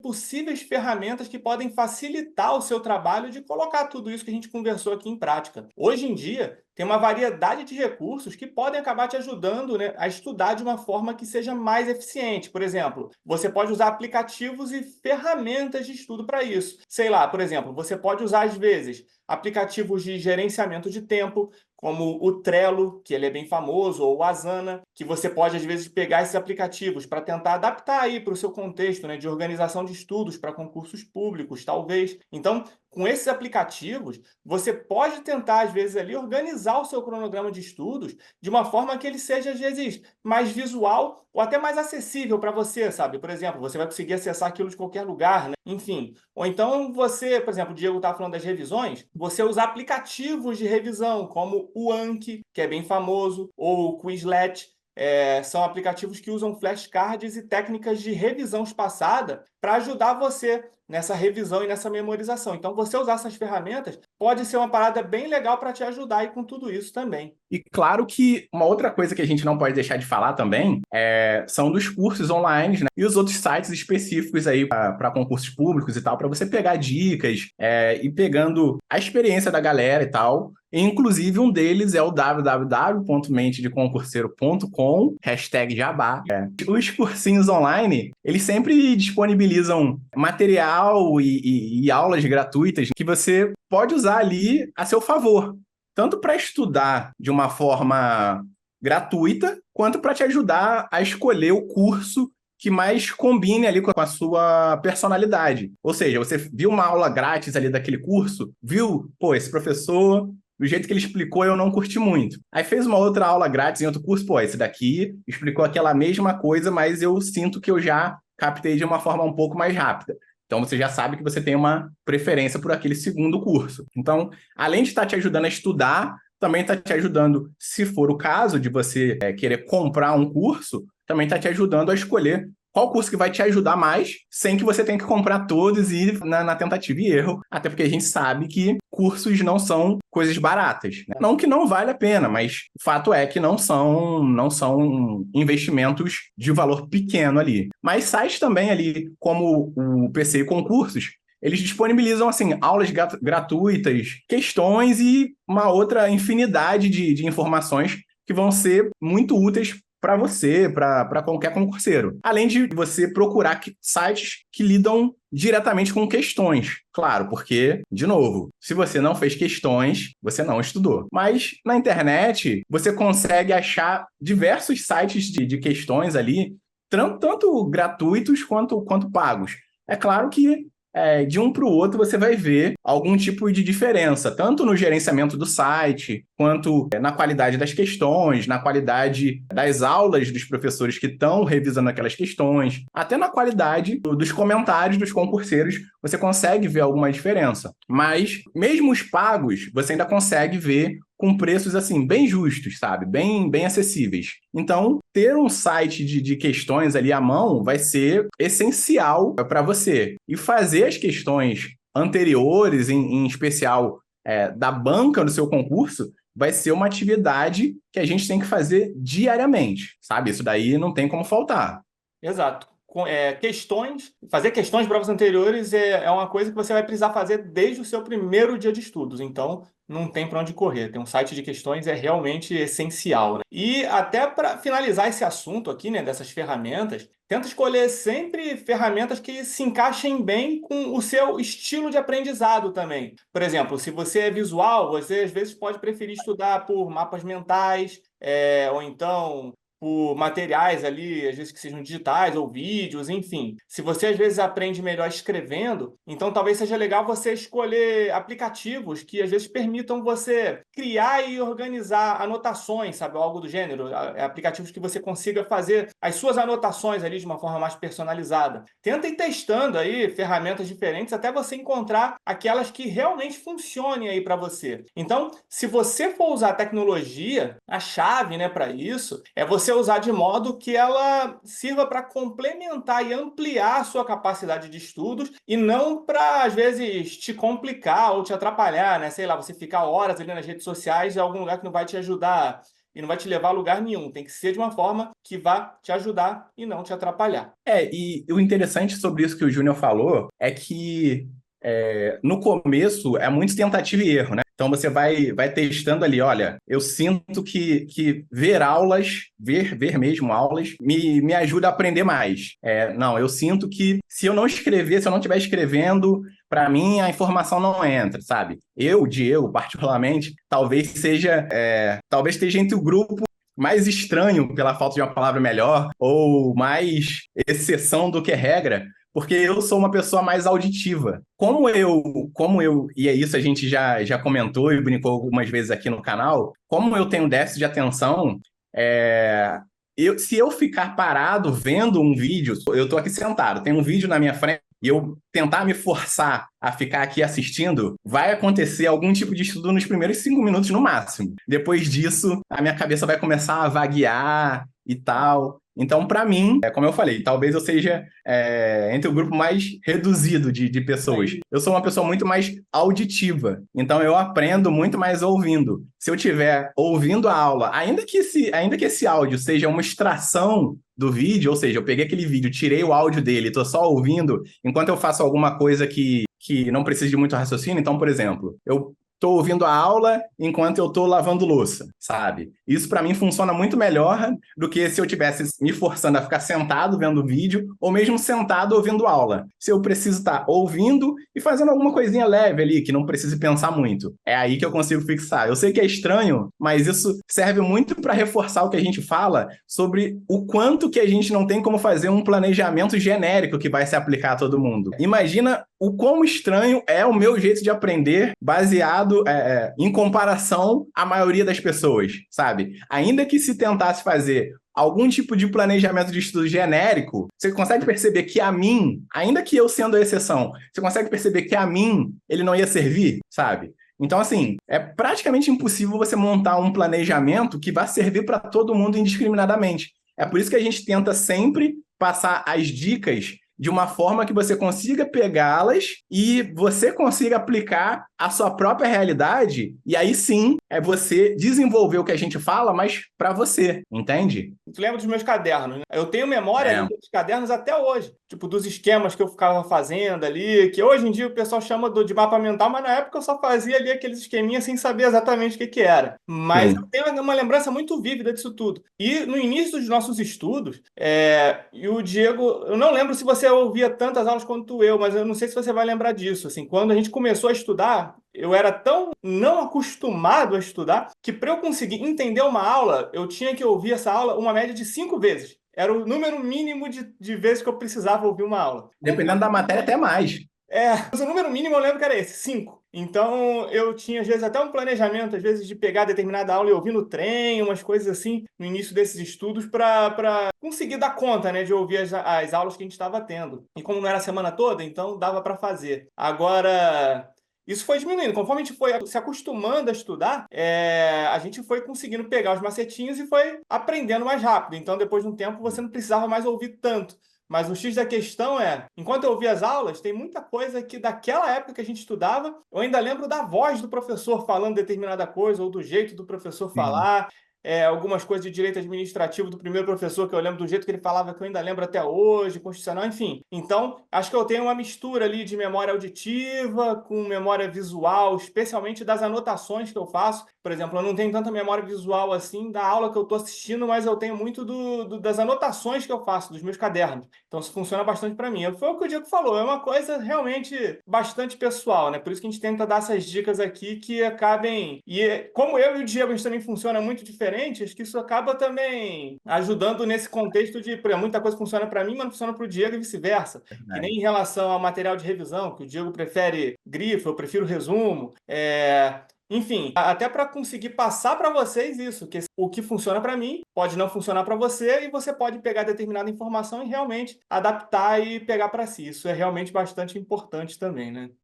possíveis ferramentas que podem facilitar o seu trabalho de colocar tudo isso que a gente conversou aqui em prática. Hoje em dia, tem uma variedade de recursos que podem acabar te ajudando, né, a estudar de uma forma que seja mais eficiente. Por exemplo, você pode usar aplicativos e ferramentas de estudo para isso. Sei lá, por exemplo, você pode usar, às vezes, aplicativos de gerenciamento de tempo, como o Trello, que ele é bem famoso, ou o Asana, que você pode, às vezes, pegar esses aplicativos para tentar adaptar aí para o seu contexto, né, de organização de estudos para concursos públicos, talvez. Então, com esses aplicativos, você pode tentar, às vezes, ali organizar o seu cronograma de estudos de uma forma que ele seja, às vezes, mais visual ou até mais acessível para você, sabe? Por exemplo, você vai conseguir acessar aquilo de qualquer lugar, né? Enfim. Ou então você, por exemplo, o Diego estava falando das revisões, você usar aplicativos de revisão, como o Anki, que é bem famoso, ou o Quizlet. São aplicativos que usam flashcards e técnicas de revisão espaçada para ajudar você nessa revisão e nessa memorização. Então, você usar essas ferramentas pode ser uma parada bem legal para te ajudar aí com tudo isso também. E claro que uma outra coisa que a gente não pode deixar de falar também são dos cursos online, né? E os outros sites específicos aí para concursos públicos e tal, para você pegar dicas e pegando a experiência da galera e tal. E, inclusive, um deles é o www.mentedeconcurseiro.com, #jabá. Os cursinhos online, eles sempre disponibilizam material e aulas gratuitas que você pode usar ali a seu favor, tanto para estudar de uma forma gratuita, quanto para te ajudar a escolher o curso que mais combine ali com a sua personalidade. Ou seja, você viu uma aula grátis ali daquele curso, viu, pô, esse professor, do jeito que ele explicou, eu não curti muito. Aí fez uma outra aula grátis em outro curso, pô, esse daqui explicou aquela mesma coisa, mas eu sinto que eu já captei de uma forma um pouco mais rápida. Então, você já sabe que você tem uma preferência por aquele segundo curso. Então, além de estar te ajudando a estudar, também está te ajudando, se for o caso de você querer comprar um curso, também está te ajudando a escolher qual curso que vai te ajudar mais, sem que você tenha que comprar todos e ir na tentativa e erro, até porque a gente sabe que cursos não são coisas baratas, né? Não que não vale a pena, mas o fato é que não são investimentos de valor pequeno ali. Mas sites também ali, como o PC e Concursos, eles disponibilizam assim aulas gratuitas, questões e uma outra infinidade de informações que vão ser muito úteis para você, para qualquer concurseiro. Além de você procurar sites que lidam diretamente com questões. Claro, porque, de novo, se você não fez questões, você não estudou. Mas na internet, você consegue achar diversos sites de questões ali, tanto gratuitos quanto pagos. É claro que de um para o outro você vai ver algum tipo de diferença, tanto no gerenciamento do site, quanto na qualidade das questões, na qualidade das aulas dos professores que estão revisando aquelas questões, até na qualidade dos comentários dos concurseiros, você consegue ver alguma diferença. Mas, mesmo os pagos, você ainda consegue ver com preços assim bem justos, sabe? Bem acessíveis. Então, ter um site de questões ali à mão vai ser essencial para você. E fazer as questões anteriores, em especial da banca do seu concurso, vai ser uma atividade que a gente tem que fazer diariamente, sabe? Isso daí não tem como faltar. Exato. Fazer questões de provas anteriores é uma coisa que você vai precisar fazer desde o seu primeiro dia de estudos. Então, não tem para onde correr. Ter um site de questões é realmente essencial, né? E até para finalizar esse assunto aqui, né, dessas ferramentas, tenta escolher sempre ferramentas que se encaixem bem com o seu estilo de aprendizado também. Por exemplo, se você é visual, você às vezes pode preferir estudar por mapas mentais, ou então por materiais ali, às vezes que sejam digitais ou vídeos, enfim. Se você às vezes aprende melhor escrevendo, então talvez seja legal você escolher aplicativos que às vezes permitam você criar e organizar anotações, sabe, ou algo do gênero. Aplicativos que você consiga fazer as suas anotações ali de uma forma mais personalizada. Tenta ir testando aí ferramentas diferentes até você encontrar aquelas que realmente funcionem aí para você. Então, se você for usar tecnologia, a chave, né, para isso é você usar de modo que ela sirva para complementar e ampliar a sua capacidade de estudos e não para, às vezes, te complicar ou te atrapalhar, né? Sei lá, você ficar horas ali nas redes sociais em algum lugar que não vai te ajudar e não vai te levar a lugar nenhum. Tem que ser de uma forma que vá te ajudar e não te atrapalhar. E o interessante sobre isso que o Júnior falou é que no começo é muito tentativa e erro, né? Então você vai testando ali, olha, eu sinto que ver aulas, ver mesmo aulas, me ajuda a aprender mais. Não, eu sinto que se eu não escrever, se eu não estiver escrevendo, para mim a informação não entra, sabe? Eu, Diego, particularmente, talvez esteja entre o grupo mais estranho, pela falta de uma palavra melhor, ou mais exceção do que regra, porque eu sou uma pessoa mais auditiva. E é isso a gente já comentou e brincou algumas vezes aqui no canal, como eu tenho déficit de atenção, se eu ficar parado vendo um vídeo, eu tô aqui sentado, tem um vídeo na minha frente, e eu tentar me forçar a ficar aqui assistindo, vai acontecer algum tipo de estudo nos primeiros 5 minutos no máximo. Depois disso, a minha cabeça vai começar a vaguear e tal. Então, para mim, como eu falei, talvez eu seja entre o grupo mais reduzido de pessoas. Eu sou uma pessoa muito mais auditiva, então eu aprendo muito mais ouvindo. Se eu estiver ouvindo a aula, ainda que esse áudio seja uma extração do vídeo, ou seja, eu peguei aquele vídeo, tirei o áudio dele, estou só ouvindo, enquanto eu faço alguma coisa que não precisa de muito raciocínio. Então, por exemplo, eu estou ouvindo a aula enquanto eu estou lavando louça, sabe? Isso para mim funciona muito melhor do que se eu tivesse me forçando a ficar sentado vendo o vídeo ou mesmo sentado ouvindo aula. Se eu preciso estar ouvindo e fazendo alguma coisinha leve ali, que não precise pensar muito. É aí que eu consigo fixar. Eu sei que é estranho, mas isso serve muito para reforçar o que a gente fala sobre o quanto que a gente não tem como fazer um planejamento genérico que vai se aplicar a todo mundo. Imagina o quão estranho é o meu jeito de aprender baseado em comparação à maioria das pessoas, sabe? Ainda que se tentasse fazer algum tipo de planejamento de estudo genérico, você consegue perceber que a mim, ainda que eu sendo a exceção, você consegue perceber que a mim ele não ia servir, sabe? Então, assim, é praticamente impossível você montar um planejamento que vá servir para todo mundo indiscriminadamente. É por isso que a gente tenta sempre passar as dicas de uma forma que você consiga pegá-las e você consiga aplicar a sua própria realidade, e aí sim é você desenvolver o que a gente fala, mas para você, entende? Tu lembra dos meus cadernos, né? Eu tenho memória ali dos cadernos até hoje. Tipo, dos esquemas que eu ficava fazendo ali, que hoje em dia o pessoal chama de mapa mental, mas na época eu só fazia ali aqueles esqueminhas sem saber exatamente o que era. Mas eu tenho uma lembrança muito vívida disso tudo. E no início dos nossos estudos, e o Diego, eu não lembro se você ouvia tantas aulas quanto eu, mas eu não sei se você vai lembrar disso. Assim, quando a gente começou a estudar, eu era tão não acostumado a estudar que para eu conseguir entender uma aula, eu tinha que ouvir essa aula uma média de 5 vezes. Era o número mínimo de vezes que eu precisava ouvir uma aula. Dependendo da matéria, até mais. Mas o número mínimo eu lembro que era esse, 5. Então eu tinha, às vezes, até um planejamento, às vezes, de pegar determinada aula e ouvir no trem, umas coisas assim, no início desses estudos, para conseguir dar conta, né, de ouvir as aulas que a gente estava tendo. E como não era a semana toda, então dava para fazer. Agora, isso foi diminuindo. Conforme a gente foi se acostumando a estudar, a gente foi conseguindo pegar os macetinhos e foi aprendendo mais rápido. Então, depois de um tempo, você não precisava mais ouvir tanto. Mas o X da questão enquanto eu ouvia as aulas, tem muita coisa que daquela época que a gente estudava, eu ainda lembro da voz do professor falando determinada coisa, ou do jeito do professor falar. Algumas coisas de direito administrativo do primeiro professor, que eu lembro do jeito que ele falava, que eu ainda lembro até hoje, constitucional, enfim. Então, acho que eu tenho uma mistura ali de memória auditiva com memória visual, especialmente das anotações que eu faço. Por exemplo, eu não tenho tanta memória visual assim da aula que eu estou assistindo, mas eu tenho muito das anotações que eu faço, dos meus cadernos. Então, isso funciona bastante para mim. Foi o que o Diego falou, é uma coisa realmente bastante pessoal, né? Por isso que a gente tenta dar essas dicas aqui que acabem... E como eu e o Diego, a gente também funciona muito diferente, acho que isso acaba também ajudando nesse contexto de, por exemplo, muita coisa funciona para mim, mas não funciona para o Diego e vice-versa. Que nem em relação ao material de revisão, que o Diego prefere grifo, eu prefiro resumo. Enfim, até para conseguir passar para vocês isso, que o que funciona para mim pode não funcionar para você e você pode pegar determinada informação e realmente adaptar e pegar para si. Isso é realmente bastante importante também, né?